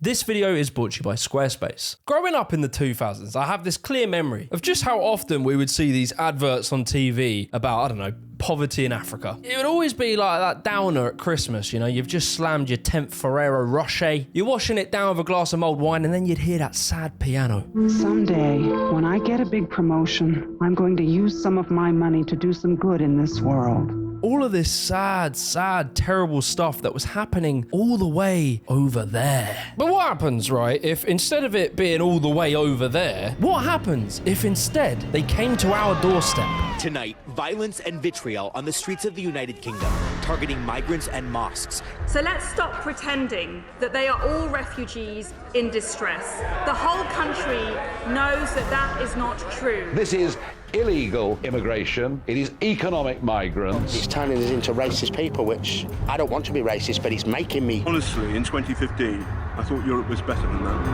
This video is brought to you by Squarespace. Growing up in the 2000s, I have this clear memory of just how often we would see these adverts on TV about, I don't know, poverty in Africa. It would always be like that downer at Christmas, you know, you've just slammed your 10th Ferrero Rocher, you're washing it down with a glass of mulled wine, and then you'd hear that sad piano. Someday, when I get a big promotion, I'm going to use some of my money to do some good in this world. All of this sad, terrible stuff that was happening all the way over there. But what happens, right, if instead of it being all the way over there, what happens if instead they came to our doorstep? Tonight, violence and vitriol on the streets of the United Kingdom, targeting migrants and mosques. So let's stop pretending that they are all refugees in distress. The whole country knows that that is not true. This is illegal immigration. It is economic migrants. He's turning us into racist people, which I don't want to be racist, but he's making me. Honestly, in 2015, I thought Europe was better than that.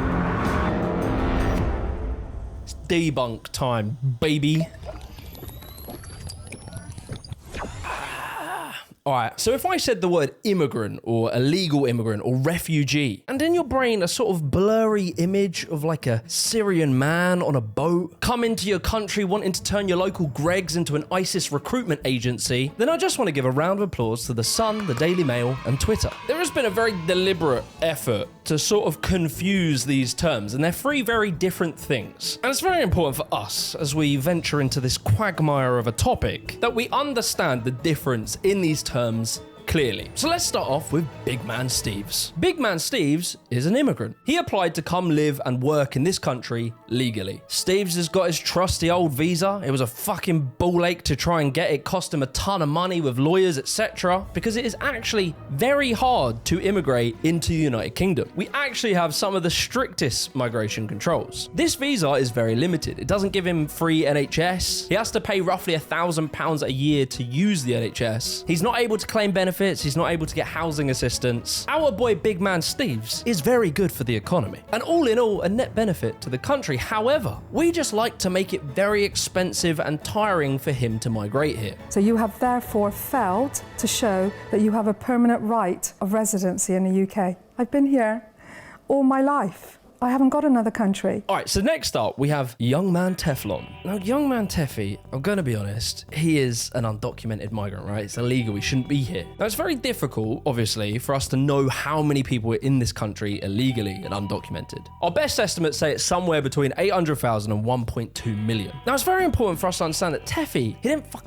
It's debunk time, baby. Alright, so if I said the word immigrant or illegal immigrant or refugee, and in your brain a sort of blurry image of like a Syrian man on a boat, come into your country wanting to turn your local Greggs into an ISIS recruitment agency, then I just want to give a round of applause to The Sun, the Daily Mail, and Twitter. There has been a very deliberate effort to sort of confuse these terms, and they're three very different things. And it's very important for us, as we venture into this quagmire of a topic, that we understand the difference in these terms clearly. So let's start off with Big Man Steves. Big Man Steves is an immigrant. He applied to come live and work in this country legally. Steves has got his trusty old visa. It was a fucking ball ache to try and get. It cost him a ton of money with lawyers, etc. because it is actually very hard to immigrate into the United Kingdom. We actually have some of the strictest migration controls. This visa is very limited. It doesn't give him free NHS. He has to pay roughly £1,000 a year to use the NHS. He's not able to claim benefits. He's not able to get housing assistance. Our boy Big Man Steves is very good for the economy, and all in all, a net benefit to the country. However, we just like to make it very expensive and tiring for him to migrate here. So you have therefore failed to show that you have a permanent right of residency in the UK. I've been here all my life. I haven't got another country. All right, so next up, we have Young Man Teflon. Now, Young Man Teffy, I'm going to be honest, he is an undocumented migrant, right? It's illegal. He shouldn't be here. Now, it's very difficult, obviously, for us to know how many people are in this country illegally and undocumented. Our best estimates say it's somewhere between 800,000 and 1.2 million. Now, it's very important for us to understand that Teffy,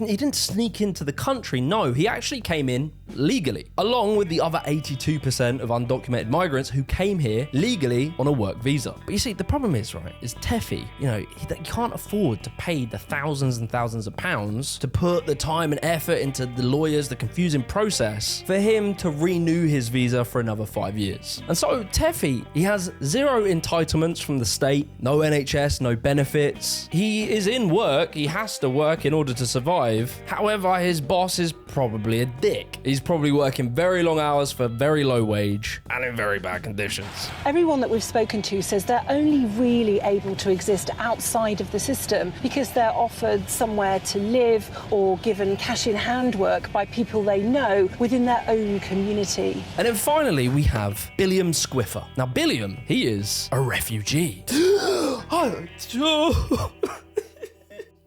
he didn't sneak into the country. No, he actually came in legally, along with the other 82% of undocumented migrants who came here legally on a work visa. But you see, the problem is, right, is Teffy, you know, he can't afford to pay the thousands and thousands of pounds to put the time and effort into the lawyers, the confusing process for him to renew his visa for another 5 years. And so Teffy, he has zero entitlements from the state, no NHS, no benefits. He is in work, he has to work in order to survive. However, his boss is probably a dick. He's probably working very long hours for very low wage and in very bad conditions. Everyone that we've spoken to says they're only really able to exist outside of the system because they're offered somewhere to live or given cash-in-hand work by people they know within their own community. And then finally, we have Billiam Squiffer. Now, Billiam, he is a refugee.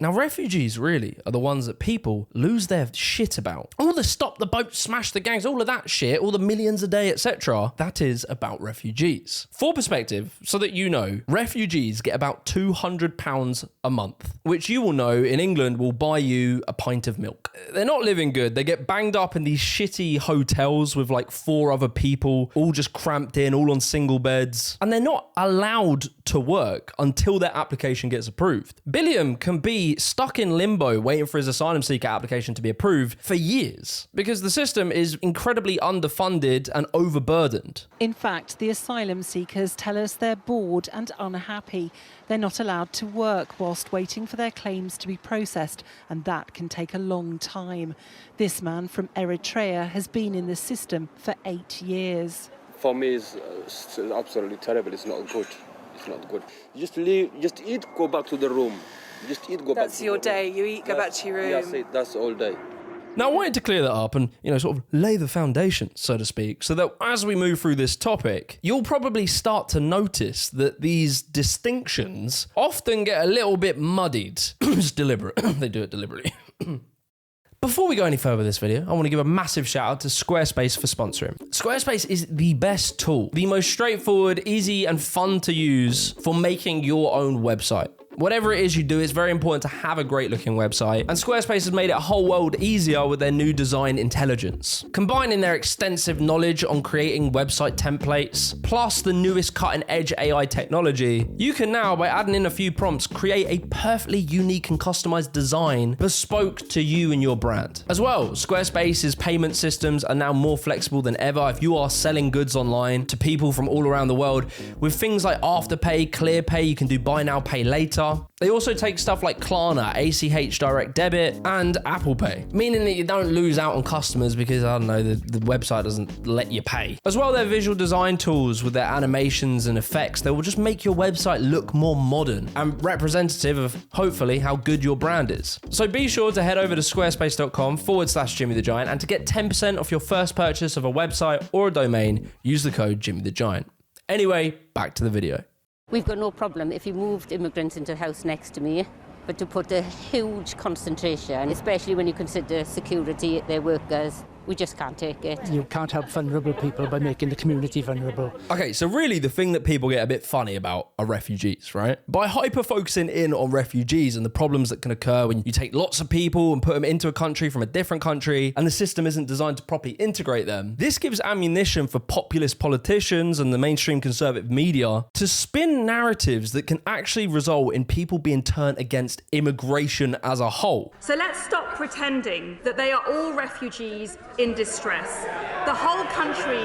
Now, refugees really are the ones that people lose their shit about. All the stop the boat, smash the gangs, all of that shit, all the millions a day, etc. That is about refugees. For perspective, so that you know, refugees get about £200 a month, which you will know in England will buy you a pint of milk. They're not living good. They get banged up in these shitty hotels with like 4 other people, all just cramped in, all on single beds. And they're not allowed to work until their application gets approved. Billiam can be stuck in limbo waiting for his asylum seeker application to be approved for years because the system is incredibly underfunded and overburdened. In fact, the asylum seekers tell us they're bored and unhappy. They're not allowed to work whilst waiting for their claims to be processed, and that can take a long time. This man from Eritrea has been in the system for 8 years. For me, it's absolutely terrible. It's not good. It's not good. Just leave, just eat, go back to the room. Just eat, go back to the room. That's your day. You eat, go back to your room. That's it. That's all day. Now, I wanted to clear that up and, sort of lay the foundation, so to speak, so that as we move through this topic, you'll probably start to notice that these distinctions often get a little bit muddied. It's deliberate. They do it deliberately. Before we go any further with this video, I want to give a massive shout out to Squarespace for sponsoring. Squarespace is the best tool, the most straightforward, easy, and fun to use for making your own website. Whatever it is you do, it's very important to have a great looking website, and Squarespace has made it a whole world easier with their new design intelligence. Combining their extensive knowledge on creating website templates, plus the newest cutting edge AI technology, you can now, by adding in a few prompts, create a perfectly unique and customized design bespoke to you and your brand. As well, Squarespace's payment systems are now more flexible than ever if you are selling goods online to people from all around the world. With things like Afterpay, ClearPay, you can do buy now, pay later. They also take stuff like Klarna, ACH Direct Debit, and Apple Pay, meaning that you don't lose out on customers because, I don't know, the website doesn't let you pay. As well, their visual design tools with their animations and effects, they will just make your website look more modern and representative of, hopefully, how good your brand is. So be sure to head over to squarespace.com/JimmyTheGiant, and to get 10% off your first purchase of a website or a domain, use the code JimmyTheGiant. Anyway, back to the video. We've got no problem if you moved immigrants into the house next to me, but to put a huge concentration, especially when you consider security, their workers, we just can't take it. You can't help vulnerable people by making the community vulnerable. Okay, so really the thing that people get a bit funny about are refugees, right? By hyper-focusing in on refugees and the problems that can occur when you take lots of people and put them into a country from a different country and the system isn't designed to properly integrate them, this gives ammunition for populist politicians and the mainstream conservative media to spin narratives that can actually result in people being turned against immigration as a whole. So let's stop pretending that they are all refugees in distress. The whole country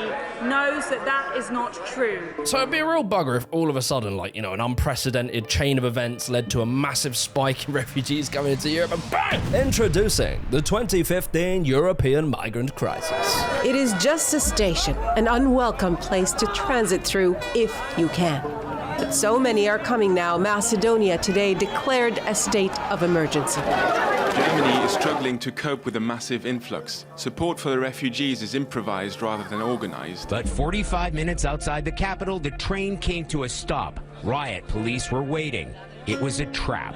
knows that that is not true. So it'd be a real bugger if all of a sudden, an unprecedented chain of events led to a massive spike in refugees coming into Europe and bang! Introducing the 2015 European migrant crisis. It is just a station, an unwelcome place to transit through if you can. But so many are coming now. Macedonia today declared a state of emergency. Germany is struggling to cope with a massive influx. Support for the refugees is improvised rather than organized. But 45 minutes outside the capital, the train came to a stop. Riot police were waiting. It was a trap.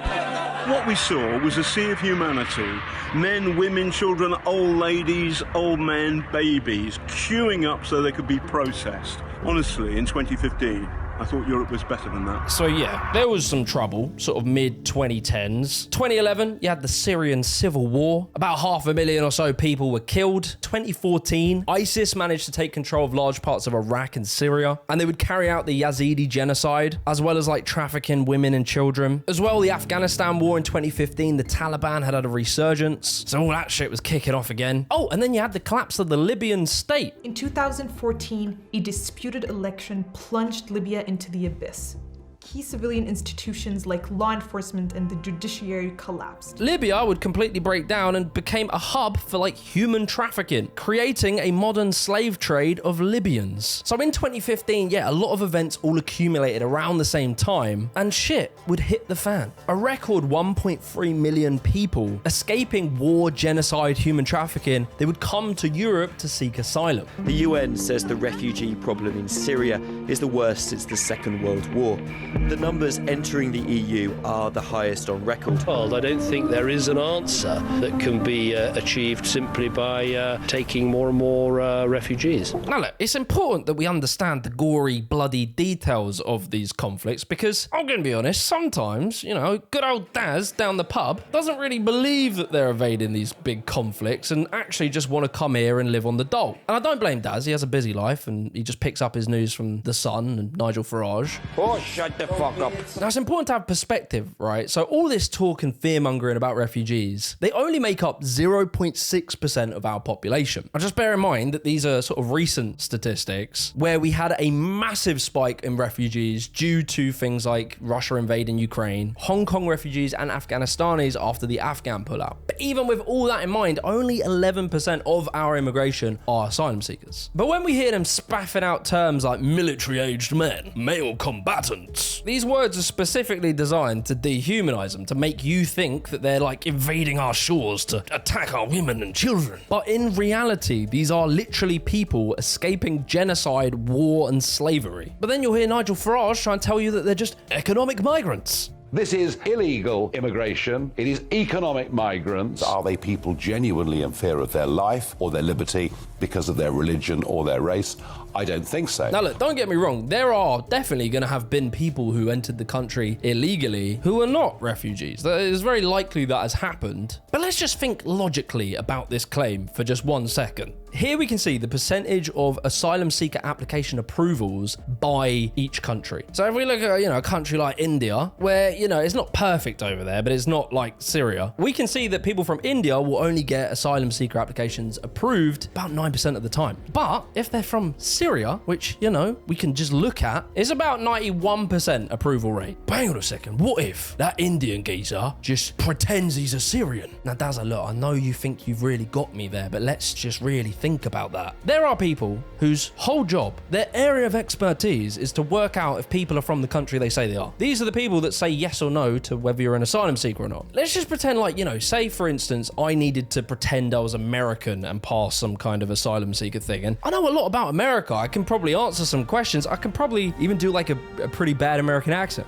What we saw was a sea of humanity. Men, women, children, old ladies, old men, babies, queuing up so they could be processed. Honestly, in 2015, I thought Europe was better than that. So yeah, there was some trouble, sort of mid-2010s. 2011, you had the Syrian civil war. About 500,000 or so people were killed. 2014, ISIS managed to take control of large parts of Iraq and Syria, and they would carry out the Yazidi genocide, as well as trafficking women and children. As well, the Afghanistan war in 2015, the Taliban had a resurgence, so all that shit was kicking off again. Oh, and then you had the collapse of the Libyan state. In 2014, a disputed election plunged Libya into the abyss. Key civilian institutions like law enforcement and the judiciary collapsed. Libya would completely break down and became a hub for human trafficking, creating a modern slave trade of Libyans. So in 2015, a lot of events all accumulated around the same time, and shit would hit the fan. A record 1.3 million people escaping war, genocide, human trafficking, they would come to Europe to seek asylum. The UN says the refugee problem in Syria is the worst since the Second World War. The numbers entering the EU are the highest on record. Well, I don't think there is an answer that can be achieved simply by taking more and more refugees. Now look, it's important that we understand the gory, bloody details of these conflicts because, I'm going to be honest, sometimes, good old Daz down the pub doesn't really believe that they're evading these big conflicts and actually just want to come here and live on the dole. And I don't blame Daz, he has a busy life and he just picks up his news from The Sun and Nigel Farage. Oh, shut the fuck up. Now, it's important to have perspective, right? So all this talk and fear-mongering about refugees, they only make up 0.6% of our population. Now, just bear in mind that these are sort of recent statistics where we had a massive spike in refugees due to things like Russia invading Ukraine, Hong Kong refugees and Afghanistanis after the Afghan pullout. But even with all that in mind, only 11% of our immigration are asylum seekers. But when we hear them spaffing out terms like military-aged men, male combatants, course, these words are specifically designed to dehumanize them, to make you think that they're like invading our shores to attack our women and children. But in reality, these are literally people escaping genocide, war, and slavery. But then you'll hear Nigel Farage try and tell you that they're just economic migrants. This is illegal immigration. It is economic migrants. Are they people genuinely in fear of their life or their liberty because of their religion or their race? I don't think so. Now look, don't get me wrong, there are definitely going to have been people who entered the country illegally who are not refugees. It is very likely that has happened. But let's just think logically about this claim for just 1 second. Here we can see the percentage of asylum seeker application approvals by each country. So if we look at, a country like India, where, it's not perfect over there, but it's not like Syria, we can see that people from India will only get asylum seeker applications approved about 9% of the time. But if they're from Syria, which, we can just look at, it's about 91% approval rate. But hang on a second, what if that Indian geezer just pretends he's a Syrian? Now, Dazza, look, I know you think you've really got me there, but let's just really think about that. There are people whose whole job, their area of expertise, is to work out if people are from the country they say they are. These are the people that say yes or no to whether you're an asylum seeker or not. Let's just pretend like, say for instance, I needed to pretend I was American and pass some kind of asylum seeker thing. And I know a lot about America. I can probably answer some questions. I can probably even do like a pretty bad American accent.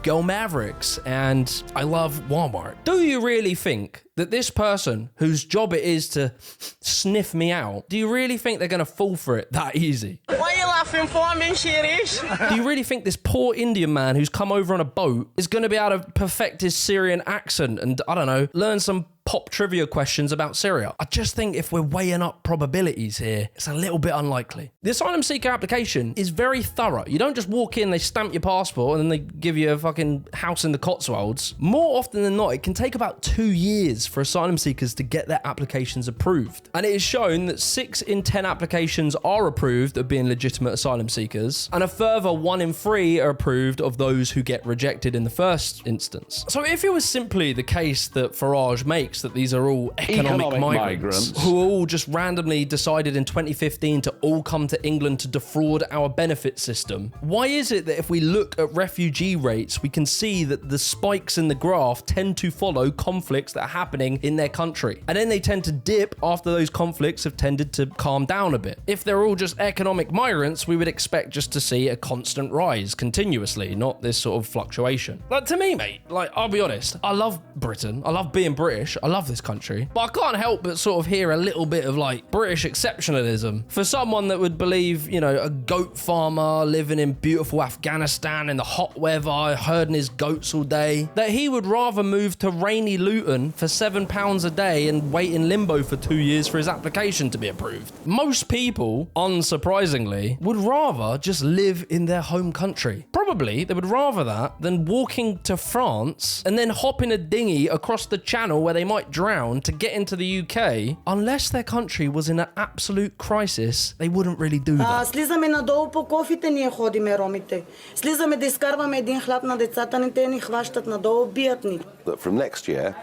Go Mavericks and I love Walmart. Do you really think that this person whose job it is to sniff me out, do you really think they're going to fall for it that easy? What are you laughing for? I'm being serious. Do you really think this poor Indian man who's come over on a boat is going to be able to perfect his Syrian accent and, I don't know, learn some pop trivia questions about Syria? I just think if we're weighing up probabilities here, it's a little bit unlikely. The asylum seeker application is very thorough. You don't just walk in, they stamp your passport, and then they give you a fucking house in the Cotswolds. More often than not, it can take about 2 years for asylum seekers to get their applications approved. And it is shown that 6 in 10 applications are approved of being legitimate asylum seekers, and a further 1 in 3 are approved of those who get rejected in the first instance. So if it was simply the case that Farage makes that these are all economic migrants who all just randomly decided in 2015 to all come to England to defraud our benefit system, why is it that if we look at refugee rates, we can see that the spikes in the graph tend to follow conflicts that are happening in their country? And then they tend to dip after those conflicts have tended to calm down a bit. If they're all just economic migrants, we would expect just to see a constant rise continuously, not this sort of fluctuation. Like, to me, mate, I'll be honest, I love Britain, I love being British, I love this country, but I can't help but sort of hear a little bit of British exceptionalism for someone that would believe, a goat farmer living in beautiful Afghanistan in the hot weather, herding his goats all day, that he would rather move to rainy Luton for £7 a day and wait in limbo for 2 years for his application to be approved. Most people, unsurprisingly, would rather just live in their home country. Probably they would rather that than walking to France and then hop in a dinghy across the channel where they might drown to get into the UK. Unless their country was in an absolute crisis, they wouldn't really do that. Слизаме надолу по кофите ние ходиме ромите. Слизаме да изкарваме един хляб на децата ни, те ни хващат надолу, бият ни. That from next year,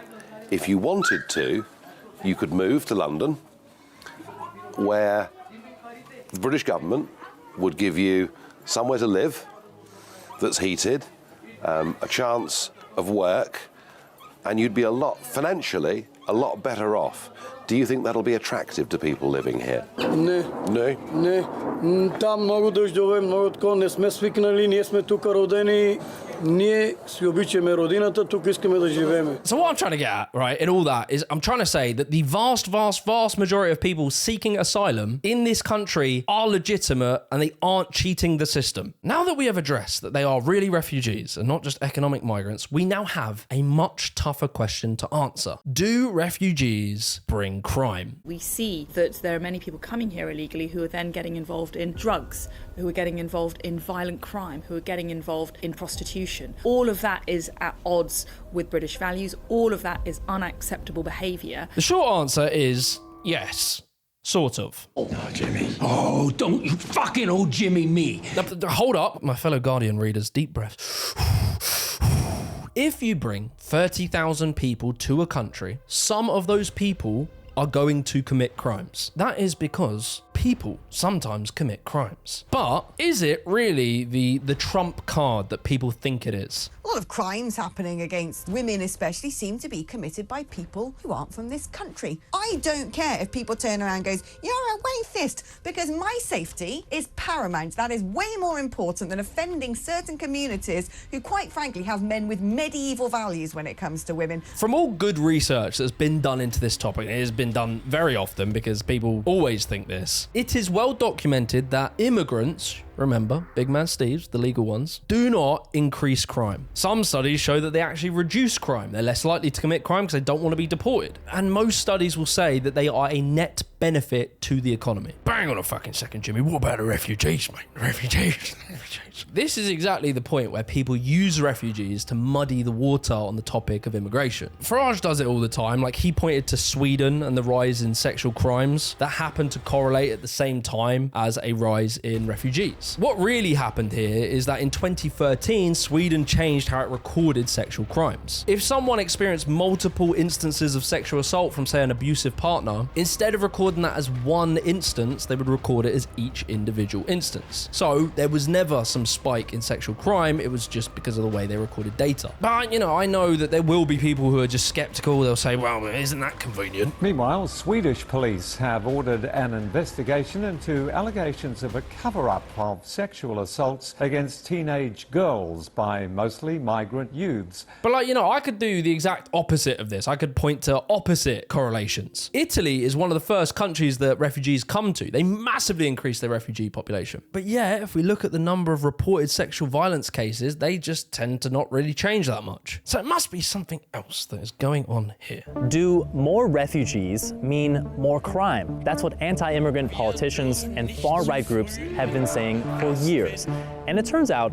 if you wanted to, you could move to London, where the British government would give you somewhere to live that's heated, a chance of work, and you'd be financially a lot better off. Do you think that'll be attractive to people living here? Не. No? Не. Там много дъждове, много такова, не сме свикнали, ние сме тук родени. Ние си обичаме родината, тук искаме да живеем. So what I'm trying to get at, right, in all that is I'm trying to say that the vast majority of people seeking asylum in this country are legitimate and they aren't cheating the system. Now that we have addressed that they are really refugees and not just economic migrants, we now have a much tougher question to answer. Do refugees bring crime? We see that there are many people coming here illegally who are then getting involved in drugs, who are getting involved in violent crime, who are getting involved in prostitution. All of that is at odds with British values. All of that is unacceptable behaviour. The short answer is yes. Sort of. Oh, Jimmy. Oh, don't you fucking owe Jimmy me. Hold up, my fellow Guardian readers, deep breath. If you bring 30,000 people to a country, some of those people are going to commit crimes. That is because people sometimes commit crimes. But is it really the trump card that people think it is? A lot of crimes happening against women especially seem to be committed by people who aren't from this country. I don't care if people turn around and goes, you're a racist, because my safety is paramount. That is way more important than offending certain communities who, quite frankly, have men with medieval values when it comes to women. From all good research that's been done into this topic, it has been done very often because people always think this, it is well documented that immigrants, remember, big man Steves, the legal ones, do not increase crime. Some studies show that they actually reduce crime. They're less likely to commit crime because they don't want to be deported. And most studies will say that they are a net benefit to the economy. Bang on a fucking second, Jimmy. What about the refugees, mate? Refugees. This is exactly the point where people use refugees to muddy the water on the topic of immigration. Farage does it all the time. Like, he pointed to Sweden and the rise in sexual crimes that happened to correlate at the same time as a rise in refugees. What really happened here is that in 2013, Sweden changed how it recorded sexual crimes. If someone experienced multiple instances of sexual assault from, say, an abusive partner, instead of recording that as one instance, they would record it as each individual instance. So there was never some spike in sexual crime, it was just because of the way they recorded data. But, you know, I know that there will be people who are just skeptical. They'll say, well, isn't that convenient? Meanwhile, Swedish police have ordered an investigation into allegations of a cover-up of sexual assaults against teenage girls by mostly migrant youths. But, like, you know, I could do the exact opposite of this. I could point to opposite correlations. Italy is one of the first countries that refugees come to. They massively increase their refugee population. But yeah, if we look at the number of reported sexual violence cases, they just tend to not really change that much. So it must be something else that is going on here. Do more refugees mean more crime? That's what anti-immigrant politicians and far-right groups have been saying for years. And it turns out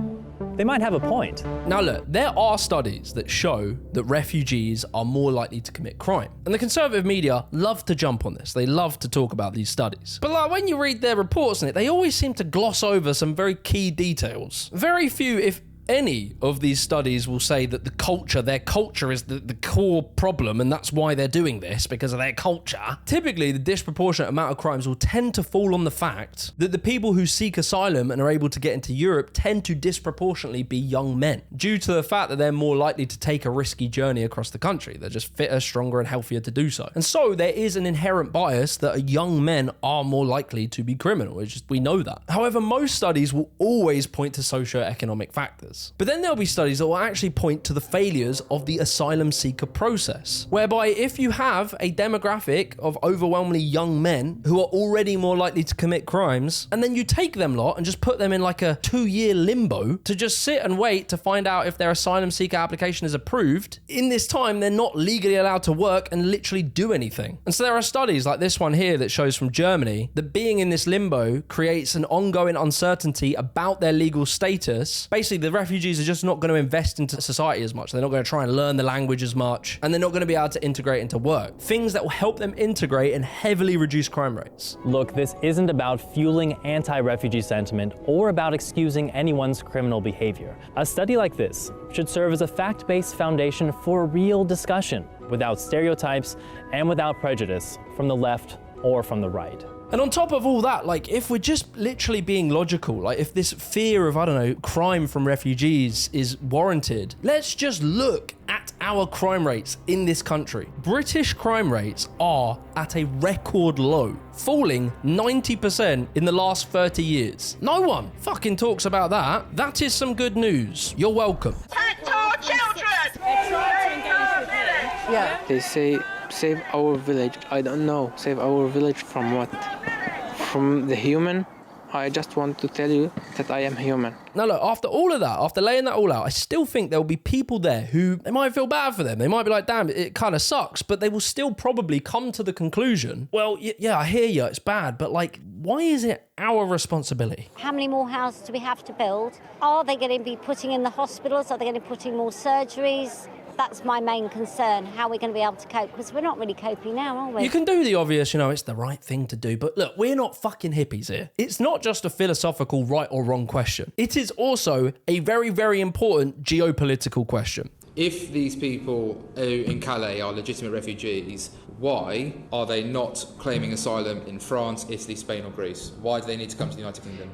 they might have a point. Now look, there are studies that show that refugees are more likely to commit crime. And the conservative media love to jump on this. They love to talk about these studies. But like, when you read their reports on it, they always seem to gloss over some very key details. Very few, if any, of these studies will say that their culture is the core problem, and that's why they're doing this, because of their culture. Typically, the disproportionate amount of crimes will tend to fall on the fact that the people who seek asylum and are able to get into Europe tend to disproportionately be young men, due to the fact that they're more likely to take a risky journey across the country. They're just fitter, stronger, and healthier to do so. And so there is an inherent bias that young men are more likely to be criminal. It's just, we know that. However, most studies will always point to socio-economic factors. But then there'll be studies that will actually point to the failures of the asylum seeker process, whereby if you have a demographic of overwhelmingly young men who are already more likely to commit crimes, and then you take them lot and just put them in like a 2-year limbo to just sit and wait to find out if their asylum seeker application is approved, in this time they're not legally allowed to work and literally do anything. And so there are studies like this one here that shows from Germany that being in this limbo creates an ongoing uncertainty about their legal status. Basically, the refugees are just not going to invest into society as much. They're not going to try and learn the language as much, and they're not going to be able to integrate into work. Things that will help them integrate and heavily reduce crime rates. Look, this isn't about fueling anti-refugee sentiment or about excusing anyone's criminal behavior. A study like this should serve as a fact-based foundation for a real discussion, without stereotypes and without prejudice from the left or from the right. And on top of all that, like, if we're just literally being logical, like if this fear of, I don't know, crime from refugees is warranted, let's just look at our crime rates in this country. British crime rates are at a record low, falling 90% in the last 30 years. No one fucking talks about that. That is some good news. You're welcome. Protect our children! Yeah. They say, save our village. I don't know. Save our village from what? From the human? I just want to tell you that I am human. Now look, after all of that, after laying that all out, I still think there will be people there who, they might feel bad for them. They might be like, damn, it kind of sucks, but they will still probably come to the conclusion, well, yeah, I hear you, it's bad, but like, why is it our responsibility? How many more houses do we have to build? Are they going to be putting in the hospitals? Are they going to be putting more surgeries? That's my main concern. How are we going to be able to cope? Because we're not really coping now, are we? You can do the obvious, you know, it's the right thing to do. But look, we're not fucking hippies here. It's not just a philosophical right or wrong question. It is also a very, very important geopolitical question. If these people in Calais are legitimate refugees, why are they not claiming asylum in France, Italy, Spain or Greece? Why do they need to come to the United Kingdom?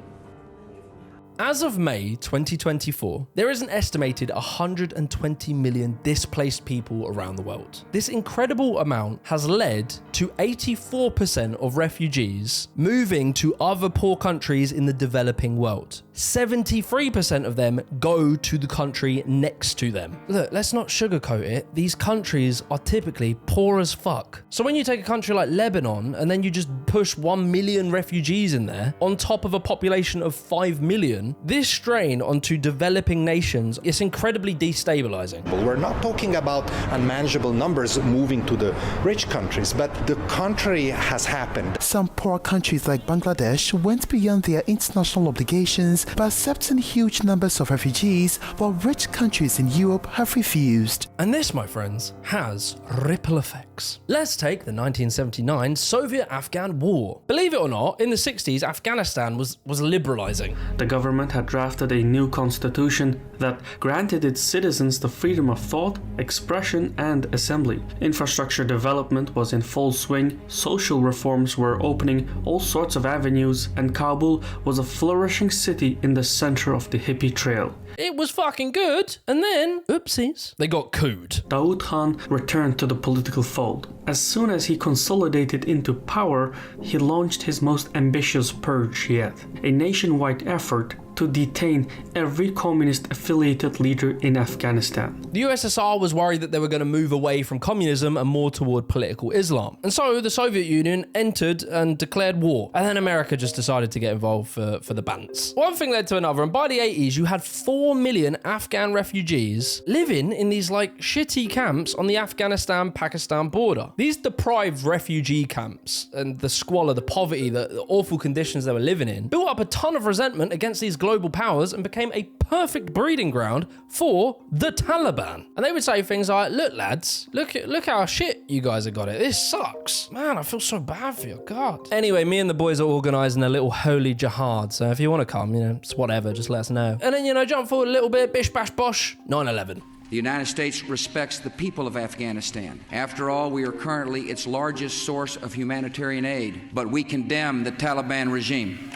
As of May 2024, there is an estimated 120 million displaced people around the world. This incredible amount has led to 84% of refugees moving to other poor countries in the developing world. 73% of them go to the country next to them. Look, let's not sugarcoat it. These countries are typically poor as fuck. So when you take a country like Lebanon and then you just push 1 million refugees in there on top of a population of 5 million, this strain onto developing nations is incredibly destabilizing. We're not talking about unmanageable numbers moving to the rich countries, but the contrary has happened. Some poor countries like Bangladesh went beyond their international obligations by accepting huge numbers of refugees, while rich countries in Europe have refused. And this, my friends, has ripple effects. Let's take the 1979 Soviet-Afghan War. Believe it or not, in the 60s, Afghanistan was liberalizing. The government had drafted a new constitution that granted its citizens the freedom of thought, expression, and assembly. Infrastructure development was in full swing, social reforms were opening all sorts of avenues, and Kabul was a flourishing city in the center of the hippie trail. It was fucking good, and then, oopsies, they got couped. Daoud Khan returned to the political fold. As soon as he consolidated into power, he launched his most ambitious purge yet, a nationwide effort to detain every communist-affiliated leader in Afghanistan. The USSR was worried that they were going to move away from communism and more toward political Islam. And so the Soviet Union entered and declared war. And then America just decided to get involved for the bants. One thing led to another, and by the 80s, you had 4 million Afghan refugees living in these like shitty camps on the Afghanistan-Pakistan border. These deprived refugee camps and the squalor, the poverty, the awful conditions they were living in, built up a ton of resentment against these global powers and became a perfect breeding ground for the Taliban. And they would say things like, look lads, look how shit you guys have got it. This sucks. Man, I feel so bad for you. God. Anyway, me and the boys are organising a little holy jihad. So if you want to come, it's whatever, just let us know. And then, jump forward a little bit, bish bash bosh, 9/11. The United States respects the people of Afghanistan. After all, we are currently its largest source of humanitarian aid, but we condemn the Taliban regime.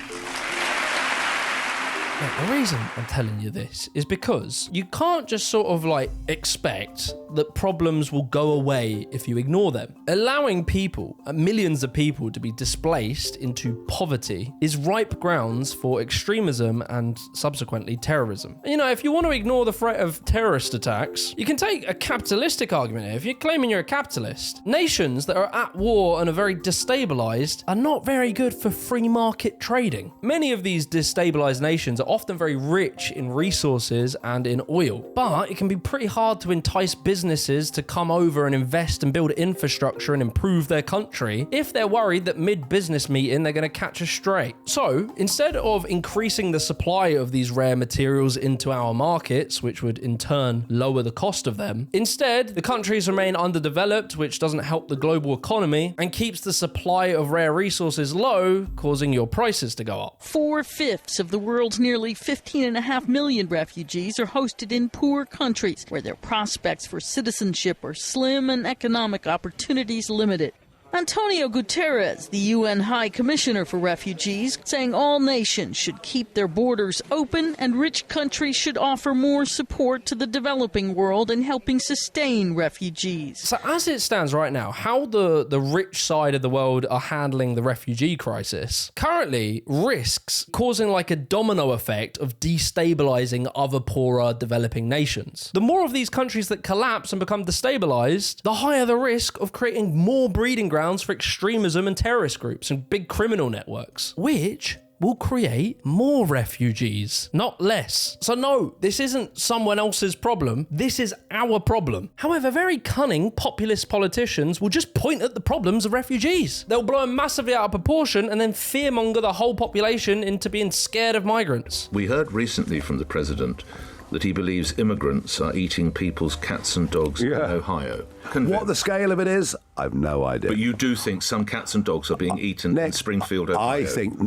The reason I'm telling you this is because you can't just sort of expect that problems will go away if you ignore them. Allowing people, millions of people, to be displaced into poverty is ripe grounds for extremism and subsequently terrorism. If you want to ignore the threat of terrorist attacks, you can take a capitalistic argument here. If you're claiming you're a capitalist, nations that are at war and are very destabilized are not very good for free market trading. Many of these destabilized nations are often very rich in resources and in oil, but it can be pretty hard to entice businesses to come over and invest and build infrastructure and improve their country if they're worried that mid-business meeting they're going to catch a stray. So instead of increasing the supply of these rare materials into our markets, which would in turn lower the cost of them, instead the countries remain underdeveloped, which doesn't help the global economy and keeps the supply of rare resources low, causing your prices to go up. 4/5 of the world's nearly 15.5 million refugees are hosted in poor countries where their prospects for citizenship are slim and economic opportunities limited. Antonio Guterres, the UN High Commissioner for Refugees, saying all nations should keep their borders open and rich countries should offer more support to the developing world in helping sustain refugees. So as it stands right now, how the rich side of the world are handling the refugee crisis currently risks causing a domino effect of destabilizing other poorer developing nations. The more of these countries that collapse and become destabilized, the higher the risk of creating more breeding grounds for extremism and terrorist groups and big criminal networks, which will create more refugees, not less. So no, this isn't someone else's problem. This is our problem. However, very cunning populist politicians will just point at the problems of refugees. They'll blow them massively out of proportion and then fearmonger the whole population into being scared of migrants. We heard recently from the president that he believes immigrants are eating people's cats and dogs in Ohio. What the scale of it is, I've no idea. But you do think some cats and dogs are being eaten in Springfield, Ohio?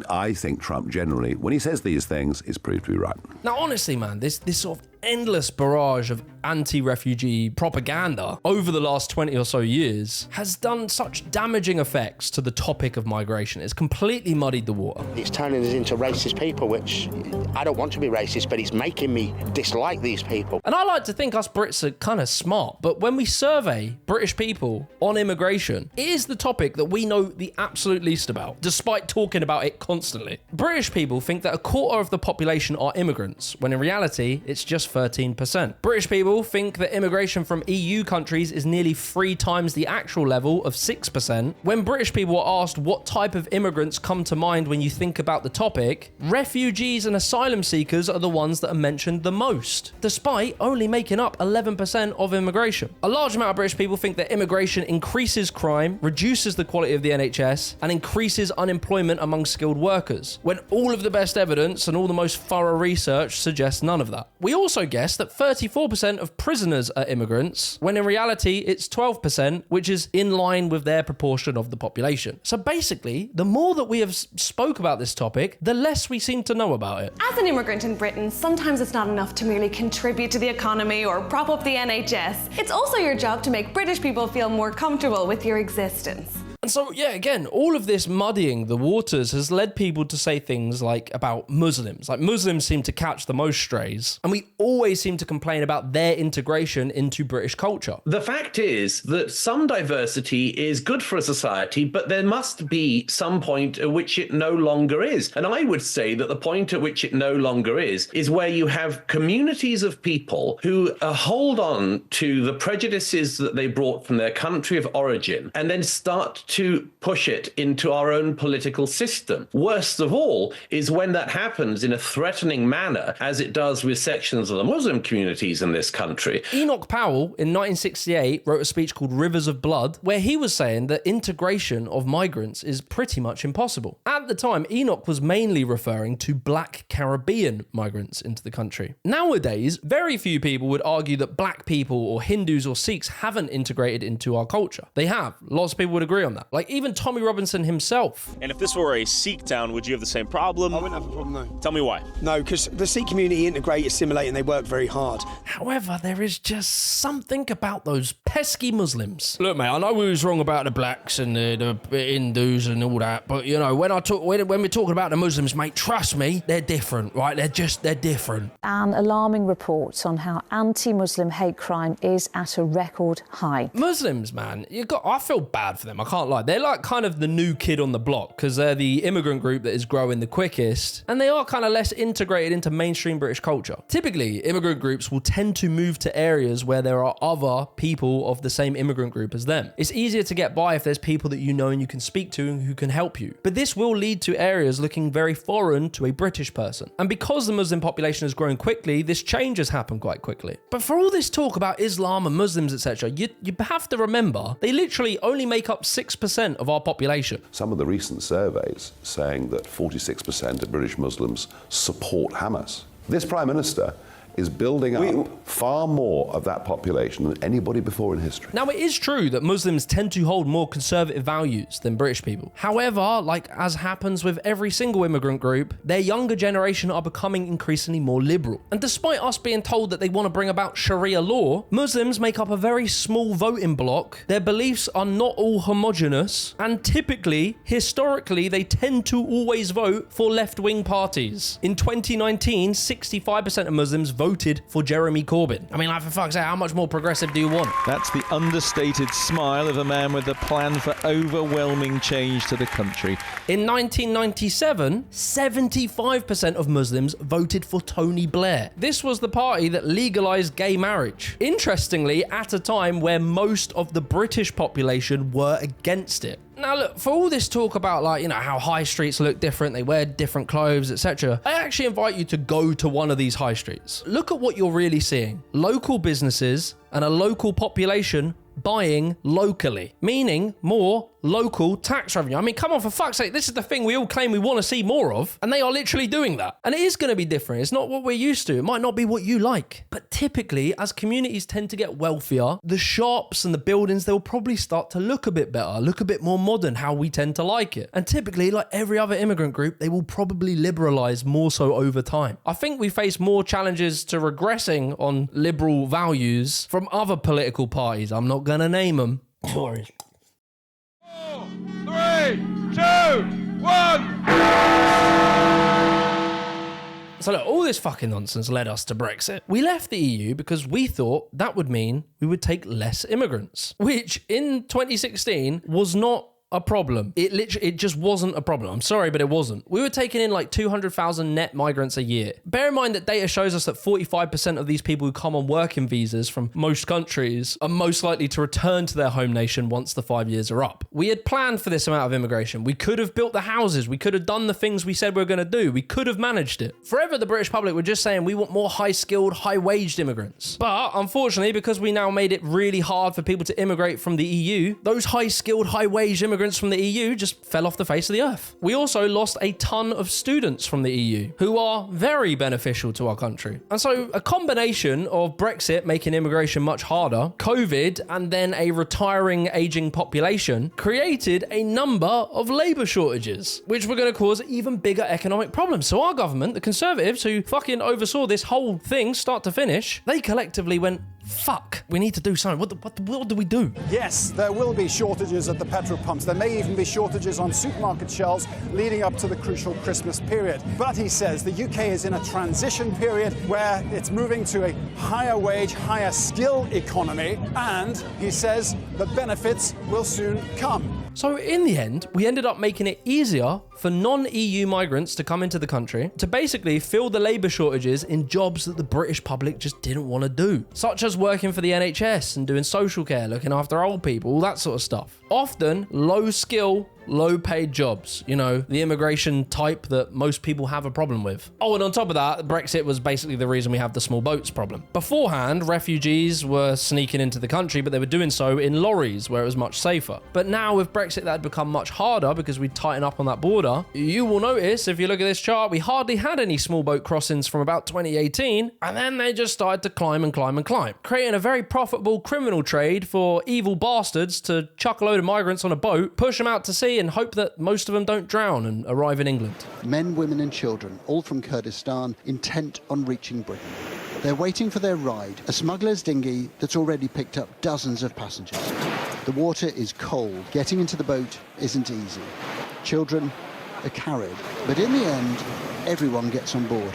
I think Trump generally, when he says these things, is proved to be right. Now, honestly, man, this sort of endless barrage of anti-refugee propaganda over the last 20 or so years has done such damaging effects to the topic of migration. It's completely muddied the water. It's turning us into racist people, which I don't want to be racist, but it's making me dislike these people. And I like to think us Brits are kind of smart, but when we survey British people on immigration, it is the topic that we know the absolute least about, despite talking about it constantly. British people think that a quarter of the population are immigrants, when in reality, it's just 13%. British people think that immigration from EU countries is nearly 3 times the actual level of 6%. When British people are asked what type of immigrants come to mind when you think about the topic, refugees and asylum seekers are the ones that are mentioned the most, despite only making up 11% of immigration. A large amount of British people think that immigration increases crime, reduces the quality of the NHS, and increases unemployment among skilled workers, when all of the best evidence and all the most thorough research suggests none of that. We also guess that 34% of prisoners are immigrants, when in reality it's 12%, which is in line with their proportion of the population. So basically, the more that we have spoke about this topic, the less we seem to know about it. As an immigrant in Britain, sometimes it's not enough to merely contribute to the economy or prop up the NHS. It's also your job to make British people feel more comfortable with your existence. And so, yeah, again, all of this muddying the waters has led people to say things like about Muslims. Like, Muslims seem to catch the most strays, and we always seem to complain about their integration into British culture. The fact is that some diversity is good for a society, but there must be some point at which it no longer is. And I would say that the point at which it no longer is where you have communities of people who hold on to the prejudices that they brought from their country of origin and then start to push it into our own political system. Worst of all is when that happens in a threatening manner, as it does with sections of the Muslim communities in this country. Enoch Powell in 1968 wrote a speech called Rivers of Blood, where he was saying that integration of migrants is pretty much impossible. At the time, Enoch was mainly referring to black Caribbean migrants into the country. Nowadays, very few people would argue that black people or Hindus or Sikhs haven't integrated into our culture. They have. Lots of people would agree on that. Like even Tommy Robinson himself. And if this were a Sikh town, would you have the same problem? I wouldn't have a problem, no. Tell me why. No, because the Sikh community integrate, assimilate, and they work very hard. However, there is just something about those pesky Muslims. Look, mate, I know we was wrong about the blacks and the Hindus and all that, but you know, when we're talking about the Muslims, mate, trust me, they're different, right? They're different. An alarming report on how anti-Muslim hate crime is at a record high. Muslims, man, I feel bad for them. I can't lie. They're like kind of the new kid on the block because they're the immigrant group that is growing the quickest, and they are kind of less integrated into mainstream British culture. Typically, immigrant groups will tend to move to areas where there are other people of the same immigrant group as them. It's easier to get by if there's people that you know and you can speak to and who can help you. But this will lead to areas looking very foreign to a British person. And because the Muslim population has grown quickly, this change has happened quite quickly. But for all this talk about Islam and Muslims, etc., you have to remember they literally only make up 6% of our population. Some of the recent surveys saying that 46% of British Muslims support Hamas. This Prime Minister is building up far more of that population than anybody before in history. Now, it is true that Muslims tend to hold more conservative values than British people. However, like as happens with every single immigrant group, their younger generation are becoming increasingly more liberal. And despite us being told that they want to bring about Sharia law, Muslims make up a very small voting bloc. Their beliefs are not all homogenous, and typically, historically, they tend to always vote for left-wing parties. In 2019, 65% of Muslims voted for Jeremy Corbyn. I mean, like, for fuck's sake, how much more progressive do you want? That's the understated smile of a man with a plan for overwhelming change to the country. In 1997, 75% of Muslims voted for Tony Blair. This was the party that legalized gay marriage. Interestingly, at a time where most of the British population were against it. Now look, for all this talk about like, you know, how high streets look different, they wear different clothes, etc., I actually invite you to go to one of these high streets. Look at what you're really seeing. Local businesses and a local population buying locally, meaning more local tax revenue. I mean, come on, for fuck's sake, this is the thing we all claim we want to see more of, and they are literally doing that. And it is going to be different. It's not what we're used to. It might not be what you like. But typically, as communities tend to get wealthier, the shops and the buildings, they'll probably start to look a bit better, look a bit more modern, how we tend to like it. And typically, like every other immigrant group, they will probably liberalize more so over time. I think we face more challenges to regressing on liberal values from other political parties. I'm not going to name them. Tories. 4, 3, 2, 1. So look, all this fucking nonsense led us to Brexit. We left the EU because we thought that would mean we would take less immigrants, which in 2016 was not a problem. It just wasn't a problem. I'm sorry, but it wasn't. We were taking in like 200,000 net migrants a year. Bear in mind that data shows us that 45% of these people who come on working visas from most countries are most likely to return to their home nation once the 5 years are up. We had planned for this amount of immigration. We could have built the houses. We could have done the things we said we were going to do. We could have managed it. Forever, the British public were just saying we want more high-skilled, high-waged immigrants. But unfortunately, because we now made it really hard for people to immigrate from the EU, those high-skilled, high-waged immigrants from the EU just fell off the face of the earth. We also lost a ton of students from the EU who are very beneficial to our country. And so a combination of Brexit making immigration much harder, COVID, and then a retiring, aging population created a number of labour shortages, which were going to cause even bigger economic problems. So our government, the Conservatives, who fucking oversaw this whole thing start to finish, they collectively went, fuck, we need to do something. What do we do? Yes, there will be shortages at the petrol pumps. There may even be shortages on supermarket shelves leading up to the crucial Christmas period. But he says the UK is in a transition period where it's moving to a higher wage, higher skill economy. And he says the benefits will soon come. So in the end, we ended up making it easier for non-EU migrants to come into the country to basically fill the labour shortages in jobs that the British public just didn't want to do, such as working for the NHS and doing social care, looking after old people, all that sort of stuff. Often low skill, low paid jobs, you know, the immigration type that most people have a problem with. Oh, and on top of that, Brexit was basically the reason we have the small boats problem. Beforehand, refugees were sneaking into the country, but they were doing so in lorries where it was much safer. But now with Brexit, that had become much harder because we tighten up on that border. You will notice, if you look at this chart, we hardly had any small boat crossings from about 2018, and then they just started to climb and climb and climb, creating a very profitable criminal trade for evil bastards to chuck a load of migrants on a boat, push them out to sea, and hope that most of them don't drown and arrive in England. Men, women and children, all from Kurdistan, intent on reaching Britain. They're waiting for their ride, a smuggler's dinghy that's already picked up dozens of passengers. The water is cold. Getting into the boat isn't easy. Children are carried. But in the end, everyone gets on board.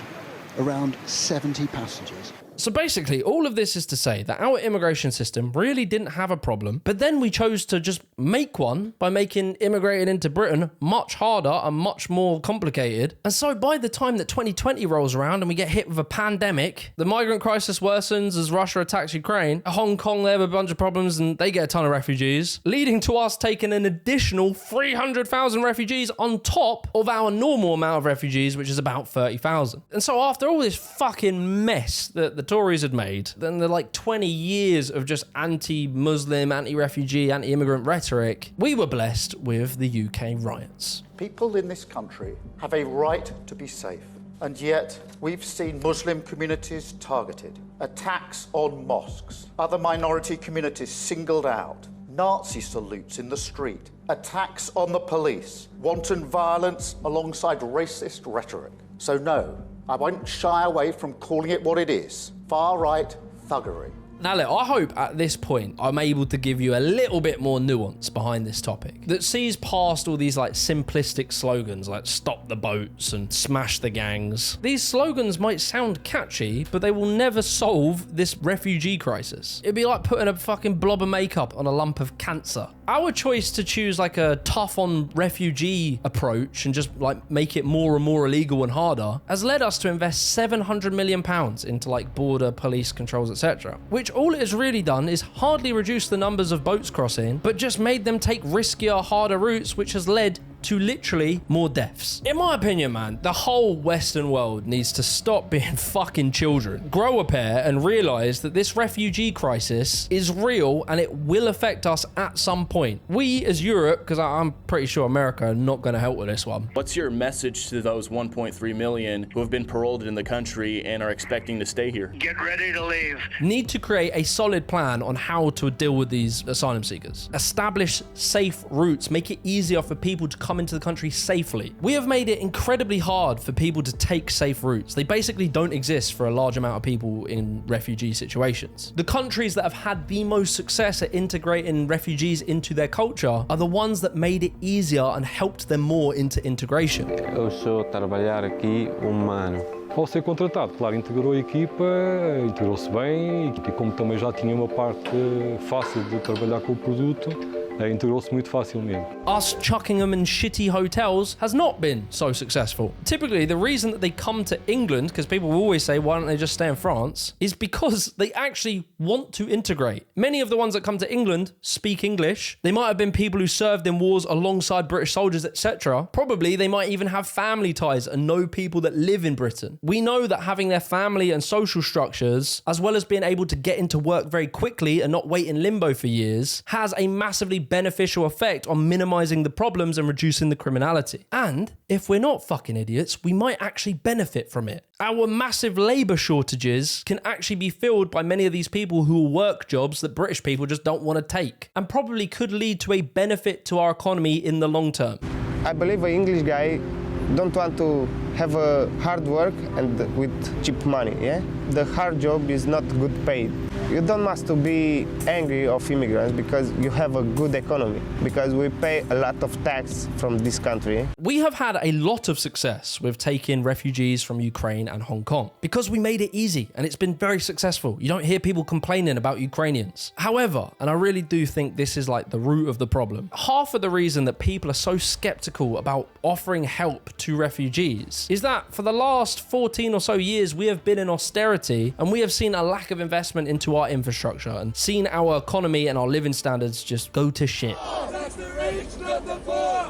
Around 70 passengers. So basically, all of this is to say that our immigration system really didn't have a problem, but then we chose to just make one by making immigrating into Britain much harder and much more complicated. And so by the time that 2020 rolls around and we get hit with a pandemic, the migrant crisis worsens as Russia attacks Ukraine, Hong Kong, they have a bunch of problems and they get a ton of refugees, leading to us taking an additional 300,000 refugees on top of our normal amount of refugees, which is about 30,000. And so after all this fucking mess that the Tories had made, then the like 20 years of just anti-Muslim, anti-refugee, anti-immigrant rhetoric, we were blessed with the UK riots. People in this country have a right to be safe, and yet we've seen Muslim communities targeted, attacks on mosques, other minority communities singled out, Nazi salutes in the street, attacks on the police, wanton violence alongside racist rhetoric. So no, I won't shy away from calling it what it is. Far-right thuggery. Now look, I hope at this point I'm able to give you a little bit more nuance behind this topic that sees past all these like simplistic slogans like stop the boats and smash the gangs. These slogans might sound catchy, but they will never solve this refugee crisis. It'd be like putting a fucking blob of makeup on a lump of cancer. Our choice to choose like a tough on refugee approach and just like make it more and more illegal and harder has led us to invest £700 million into like border police controls, etc., which all it has really done is hardly reduce the numbers of boats crossing, but just made them take riskier, harder routes, which has led to literally more deaths. In my opinion, man, the whole Western world needs to stop being fucking children, grow a pair, and realize that this refugee crisis is real and it will affect us at some point. We as Europe, because I'm pretty sure America are not going to help with this one. What's your message to those 1.3 million who have been paroled in the country and are expecting to stay here? Get ready to leave. Need to create a solid plan on how to deal with these asylum seekers. Establish safe routes, make it easier for people to come into the country safely. We have made it incredibly hard for people to take safe routes. They basically don't exist for a large amount of people in refugee situations. The countries that have had the most success at integrating refugees into their culture are the ones that made it easier and helped them more into integration. Eu sou trabalhar aqui humano. Ao ser contratado, claro, integrou a equipa, integrou-se bem e como também já tinha uma parte fácil de trabalhar com o produto, integrou-se muito facilmente. Us chucking them in shitty hotels has not been so successful. Typically, the reason that they come to England, because people will always say, why don't they just stay in France, is because they actually want to integrate. Many of the ones that come to England speak English. They might have been people who served in wars alongside British soldiers, etc. Probably they might even have family ties and know people that live in Britain. We know that having their family and social structures, as well as being able to get into work very quickly and not wait in limbo for years, has a massively beneficial effect on minimizing the problems and reducing the criminality. And if we're not fucking idiots, we might actually benefit from it. Our massive labour shortages can actually be filled by many of these people who will work jobs that British people just don't want to take, and probably could lead to a benefit to our economy in the long term. I believe an English guy don't want to have a hard work and with cheap money, yeah? The hard job is not good paid. You don't must to be angry of immigrants because you have a good economy, because we pay a lot of tax from this country. We have had a lot of success with taking refugees from Ukraine and Hong Kong because we made it easy and it's been very successful. You don't hear people complaining about Ukrainians. However, and I really do think this is like the root of the problem, half of the reason that people are so skeptical about offering help to refugees is that for the last 14 or so years we have been in austerity and we have seen a lack of investment into our infrastructure and seen our economy and our living standards just go to shit.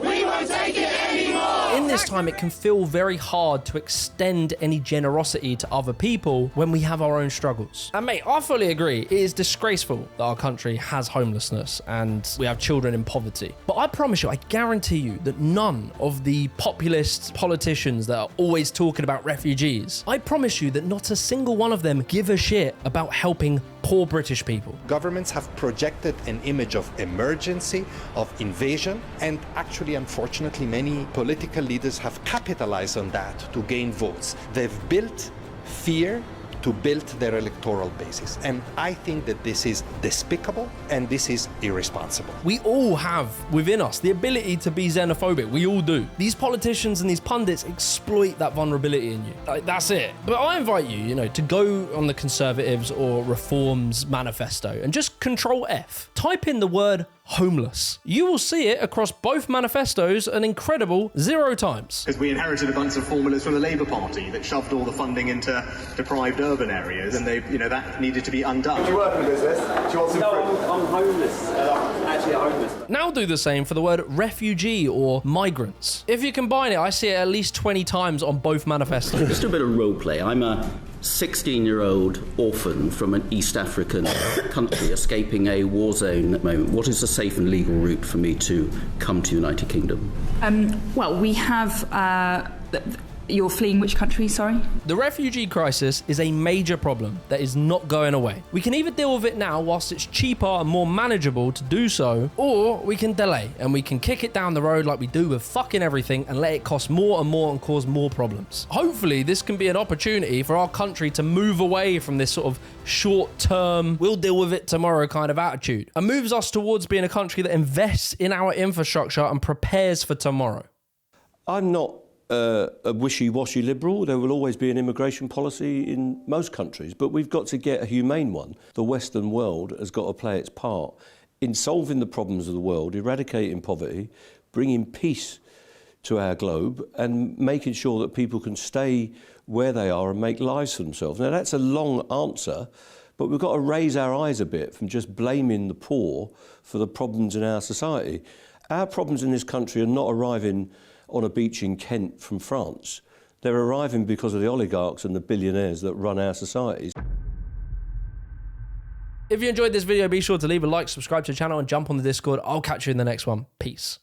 We won't take it anymore! In this time, it can feel very hard to extend any generosity to other people when we have our own struggles. And mate, I fully agree. It is disgraceful that our country has homelessness and we have children in poverty. But I promise you, I guarantee you that none of the populist politicians that are always talking about refugees, I promise you that not a single one of them give a shit about helping poor British people. Governments have projected an image of emergency, of invasion, and actually, unfortunately, many political leaders have capitalized on that to gain votes. They've built fear to build their electoral basis. And I think that this is despicable and this is irresponsible. We all have within us the ability to be xenophobic. We all do. These politicians and these pundits exploit that vulnerability in you. Like, that's it. But I invite you, to go on the Conservatives or Reform's manifesto and just Control F. Type in the word homeless. You will see it across both manifestos an incredible 0 times. Because we inherited a bunch of formulas from the Labour Party that shoved all the funding into deprived urban areas, and that needed to be undone. Do you work in business? Do you want some fruit? I'm homeless. Actually, I'm homeless. Now do the same for the word refugee or migrants. If you combine it, I see it at least 20 times on both manifestos. Just a bit of role play. I'm a 16-year-old orphan from an East African country escaping a war zone at the moment. What is a safe and legal route for me to come to the United Kingdom? Well, we have... You're fleeing which country, sorry? The refugee crisis is a major problem that is not going away. We can either deal with it now whilst it's cheaper and more manageable to do so, or we can delay and we can kick it down the road like we do with fucking everything and let it cost more and more and cause more problems. Hopefully this can be an opportunity for our country to move away from this sort of short-term, we'll deal with it tomorrow kind of attitude, and moves us towards being a country that invests in our infrastructure and prepares for tomorrow. I'm not a wishy-washy liberal. There will always be an immigration policy in most countries, but we've got to get a humane one. The Western world has got to play its part in solving the problems of the world, eradicating poverty, bringing peace to our globe, and making sure that people can stay where they are and make lives for themselves. Now, that's a long answer, but we've got to raise our eyes a bit from just blaming the poor for the problems in our society. Our problems in this country are not arriving on a beach in Kent from France. They're arriving because of the oligarchs and the billionaires that run our societies. If you enjoyed this video, be sure to leave a like, subscribe to the channel, and jump on the Discord. I'll catch you in the next one. Peace.